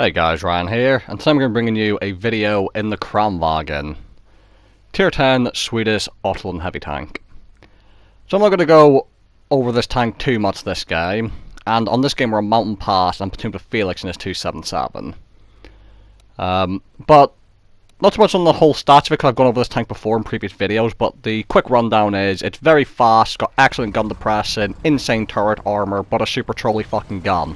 Hey guys, Ryan here, and today I'm going to be bringing you a video in the Kranvagn, Tier 10 Swedish Auto and Heavy Tank. So I'm not going to go over this tank too much this game, and on this game we're on Mountain Pass and I'm platooned with Felix in his 277. But not so much on the whole stats because I've gone over this tank before in previous videos, but the quick rundown is it's very fast, got excellent gun depression, insane turret armor, but a super trolly fucking gun.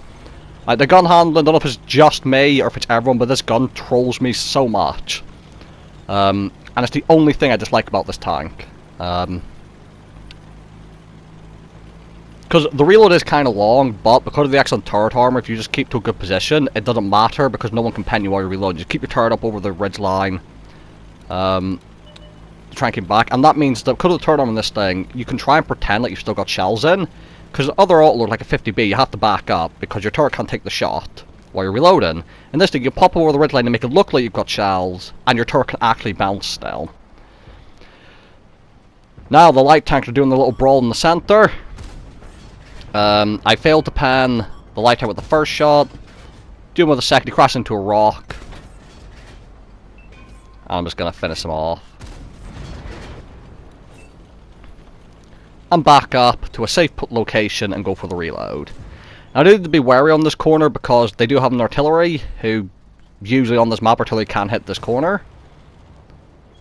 The gun handling, I don't know if it's just me or if it's everyone, but this gun trolls me so much. And it's the only thing I dislike about this tank. Because the reload is kind of long, but because of the excellent turret armor, if you just keep to a good position, it doesn't matter because no one can pen you while you reload. You keep your turret up over the ridge line. Try and keep back. And that means that because of the turret armor in this thing, you can try and pretend like you've still got shells in. Because other autoload, like a 50B, you have to back up because your turret can't take the shot while you're reloading. In this thing, you pop over the ridge line and make it look like you've got shells, and your turret can actually bounce still. Now, the light tanks are doing the little brawl in the center. I failed to pan the light tank with the first shot. Doing with the second, he crashed into a rock. And I'm just going to finish him off. And back up to a safe location and go for the reload. Now I do need to be wary on this corner because they do have an artillery who usually on this map artillery can hit this corner.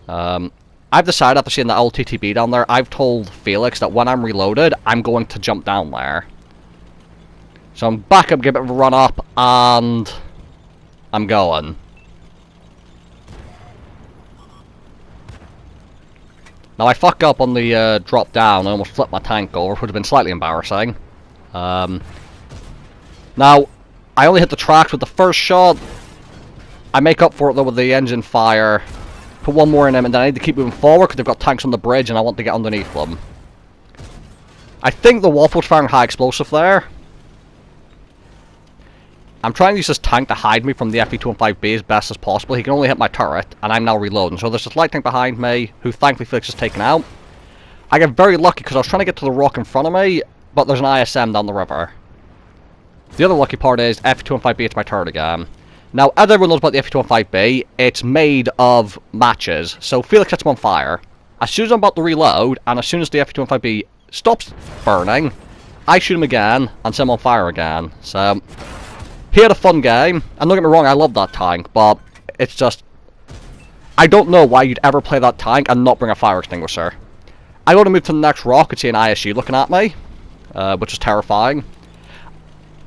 I've decided after seeing the LTTB down there, I've told Felix that when I'm reloaded, I'm going to jump down there. So I'm back up, give it a run up, and I'm going. Now I fuck up on the drop down, I almost flipped my tank over, which would have been slightly embarrassing. Now, I only hit the tracks with the first shot. I make up for it though with the engine fire. Put one more in them and then I need to keep moving forward because they've got tanks on the bridge and I want to get underneath them. I think the Wolf was firing high explosive there. I'm trying to use this tank to hide me from the FE215B as best as possible. He can only hit my turret, and I'm now reloading. So there's this light tank behind me, who thankfully Felix has taken out. I get very lucky because I was trying to get to the rock in front of me, but there's an ISM down the river. The other lucky part is FE215B, it's my turret again. Now, as everyone knows about the FE215B, it's made of matches. So Felix sets him on fire. As soon as I'm about to reload, and as soon as the FE215B stops burning, I shoot him again, and set him on fire again. So he had a fun game, and don't get me wrong, I love that tank, but it's just, I don't know why you'd ever play that tank and not bring a fire extinguisher. I go to move to the next rock and see an ISU looking at me, which is terrifying.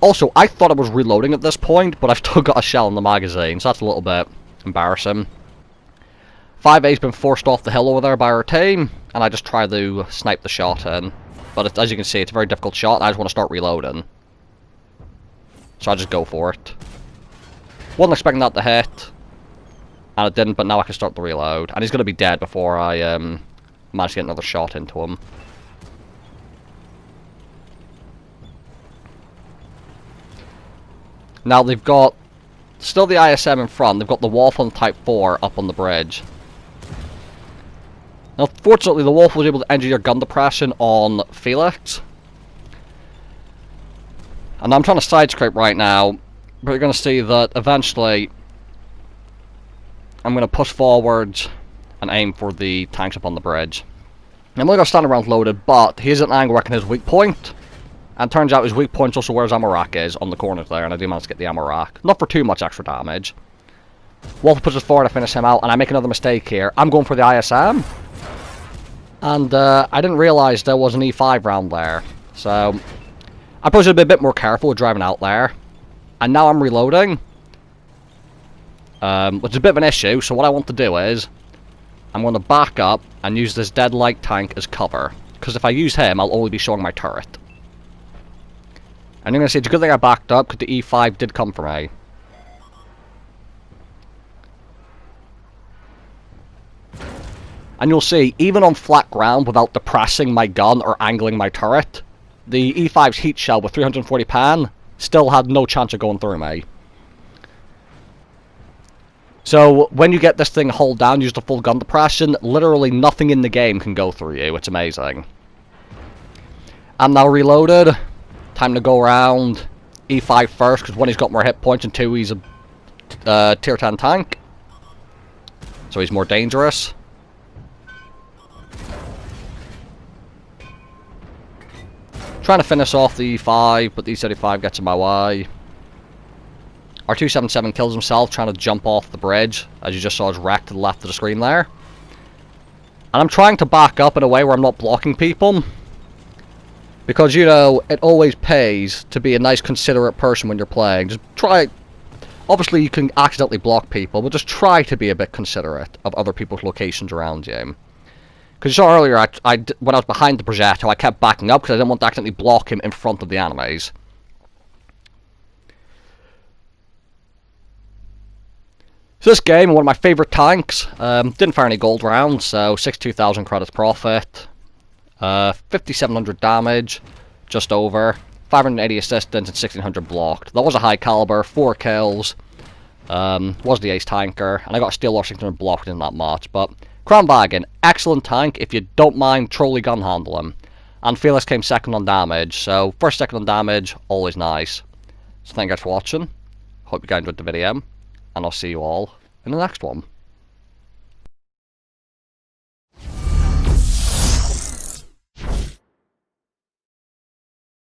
Also, I thought I was reloading at this point, but I've still got a shell in the magazine, so that's a little bit embarrassing. 5A's been forced off the hill over there by our team, and I just try to snipe the shot in. But as you can see, it's a very difficult shot, and I just want to start reloading. So I just go for it. Wasn't expecting that to hit. And it didn't, but now I can start the reload. And he's going to be dead before I manage to get another shot into him. Now they've got still the ISM in front. They've got the Wolf on Type 4 up on the bridge. Now fortunately the Wolf was able to engineer gun depression on Felix. And I'm trying to side scrape right now, but you're going to see that eventually I'm going to push forward and aim for the tanks up on the bridge. I'm only got standing rounds loaded, but he's at an angle working his weak point. And turns out his weak point also where his ammo rack is, on the corners there, and I do manage to get the ammo rack. Not for too much extra damage. Wolf pushes forward, I finish him out, and I make another mistake here. I'm going for the ISM. And I didn't realise there was an E5 round there. So I probably should be a bit more careful with driving out there. And now I'm reloading. Which is a bit of an issue, so what I want to do is I'm going to back up and use this dead light tank as cover. Because if I use him, I'll only be showing my turret. And you're going to see it's a good thing I backed up, because the E5 did come for me. And you'll see, even on flat ground, without depressing my gun or angling my turret, the E5's heat shell with 340 pan still had no chance of going through me. So when you get this thing hulled down, use the full gun depression, literally nothing in the game can go through you. It's amazing. I'm now reloaded. Time to go around E5 first, because one, he's got more hit points, and two, he's tier 10 tank. So he's more dangerous. Trying to finish off the E5, but the E35 gets in my way. Our 277 kills himself trying to jump off the bridge, as you just saw his wreck to the left of the screen there. And I'm trying to back up in a way where I'm not blocking people. Because, you know, it always pays to be a nice, considerate person when you're playing. Just try... Obviously, you can accidentally block people, but just try to be a bit considerate of other people's locations around you. Because you saw earlier, when I was behind the Progetto, I kept backing up because I didn't want to accidentally block him in front of the enemies. So this game, one of my favourite tanks, didn't fire any gold rounds, so 62,000 credits profit, 5,700 damage, just over, 580 assistance and 1,600 blocked. That was a high caliber, 4 kills, was the ace tanker, and I got a steel or 600 blocked in that match, but... Kranvagn, excellent tank if you don't mind trolley gun handling. And Felix came second on damage, so first, second on damage, always nice. So thank you guys for watching, hope you guys enjoyed the video, and I'll see you all in the next one.